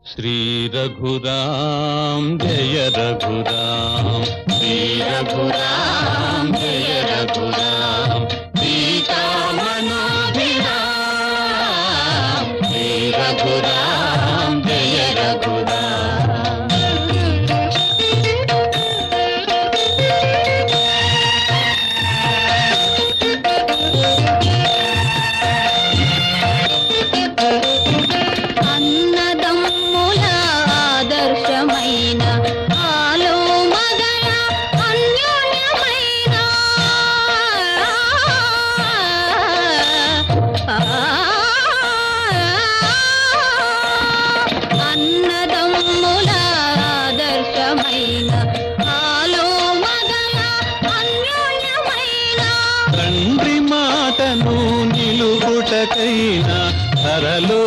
श्री रघुराम जय रघुराम, श्री रघुराम जय रघुराम, सीता मनोभिराम, श्री रघुराम जय रघुराम। తండ్రి మాటను నిలుపుటకైనా ధరలో